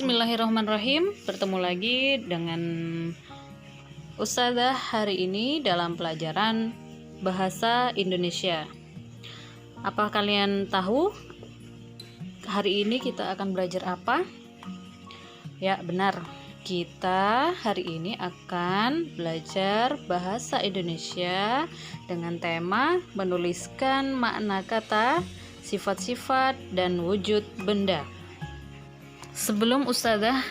Bismillahirrahmanirrahim. Bertemu lagi dengan Ustazah hari ini dalam pelajaran Bahasa Indonesia. Apa kalian tahu hari ini kita akan belajar apa? Ya, benar. Kita hari ini akan belajar bahasa Indonesia dengan tema menuliskan makna kata, sifat-sifat, dan wujud benda. Sebelum Ustazah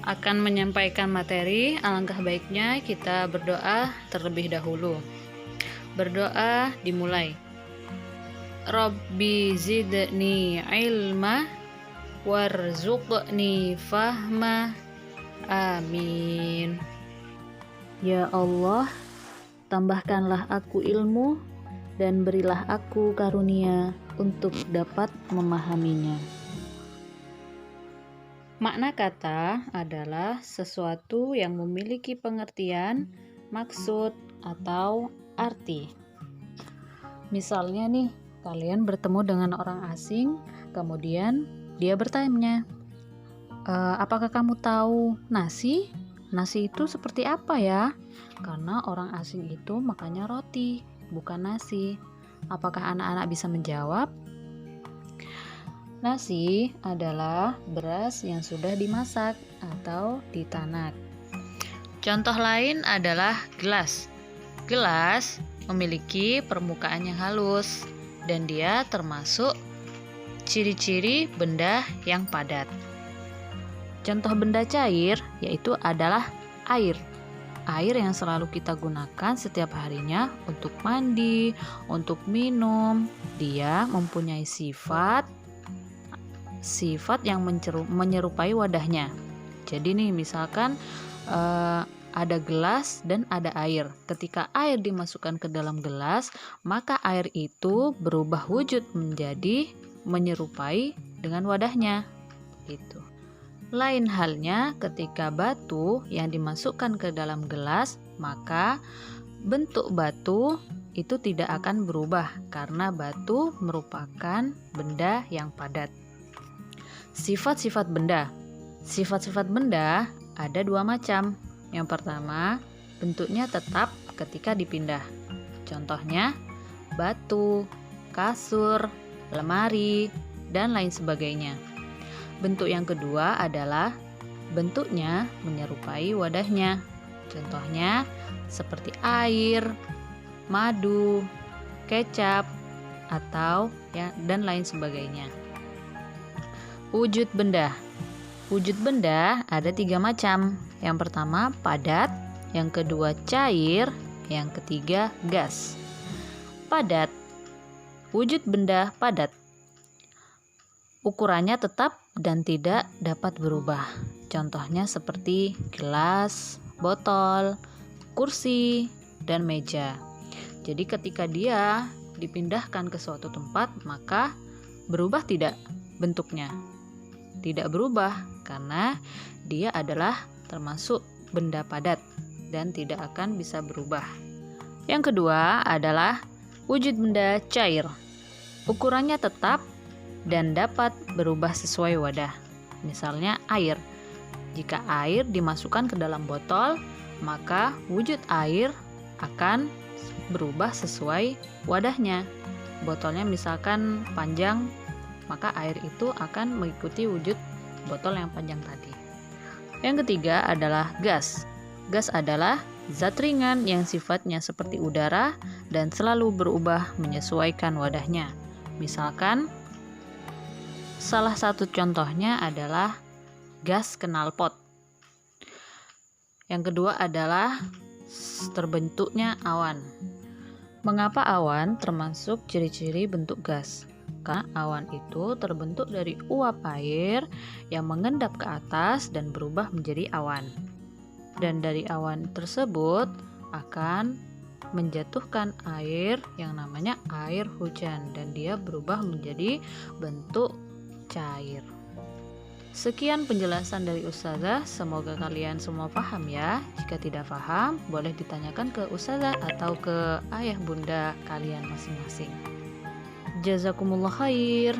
akan menyampaikan materi, alangkah baiknya kita berdoa terlebih dahulu. Berdoa dimulai. Rabbi zidni ilma warzuqni fahma. Amin. Ya Allah, tambahkanlah aku ilmu dan berilah aku karunia untuk dapat memahaminya. Makna kata adalah sesuatu yang memiliki pengertian, maksud, atau arti. Misalnya nih, kalian bertemu dengan orang asing, kemudian dia bertanya, apakah kamu tahu nasi? Nasi itu seperti apa ya? Karena orang asing itu makannya roti, bukan nasi. Apakah anak-anak bisa menjawab? Nasi adalah beras yang sudah dimasak atau ditanak. Contoh lain adalah gelas. Gelas memiliki permukaan yang halus dan dia termasuk ciri-ciri benda yang padat. Contoh benda cair yaitu adalah air. Air yang selalu kita gunakan setiap harinya untuk mandi, untuk minum. Dia mempunyai sifat yang menyerupai wadahnya. Jadi nih misalkan ada gelas dan ada air. Ketika air dimasukkan ke dalam gelas, maka air itu berubah wujud menjadi menyerupai dengan wadahnya. Gitu. Lain halnya ketika batu yang dimasukkan ke dalam gelas, maka bentuk batu itu tidak akan berubah karena batu merupakan benda yang padat. Sifat-sifat benda. Sifat-sifat benda ada dua macam. Yang pertama, bentuknya tetap ketika dipindah. Contohnya, batu, kasur, lemari, dan lain sebagainya. Bentuk yang kedua adalah bentuknya menyerupai wadahnya. Contohnya, seperti air, madu, kecap, atau dan lain sebagainya. Wujud benda. Wujud benda ada 3 macam. Yang pertama padat, yang kedua cair, yang ketiga gas. Padat. Wujud benda padat. Ukurannya tetap dan tidak dapat berubah. Contohnya seperti gelas, botol, kursi, dan meja. Jadi ketika dia dipindahkan ke suatu tempat, maka berubah tidak bentuknya? Tidak berubah karena dia adalah termasuk benda padat dan tidak akan bisa berubah. Yang kedua adalah wujud benda cair. Ukurannya tetap dan dapat berubah sesuai wadah. Misalnya air. Jika air dimasukkan ke dalam botol, maka wujud air akan berubah sesuai wadahnya. Botolnya misalkan panjang, maka air itu akan mengikuti wujud botol yang panjang tadi. Yang ketiga adalah gas. Gas adalah zat ringan yang sifatnya seperti udara dan selalu berubah menyesuaikan wadahnya. Misalkan, salah satu contohnya adalah gas knalpot. Yang kedua adalah terbentuknya awan. Mengapa awan termasuk ciri-ciri bentuk gas? Karena awan itu terbentuk dari uap air yang mengendap ke atas dan berubah menjadi awan. Dan dari awan tersebut akan menjatuhkan air yang namanya air hujan dan dia berubah menjadi bentuk cair. Sekian penjelasan dari Ustazah, semoga kalian semua paham ya. Jika tidak paham, boleh ditanyakan ke Ustazah atau ke ayah bunda kalian masing-masing. Jazakumullah khair.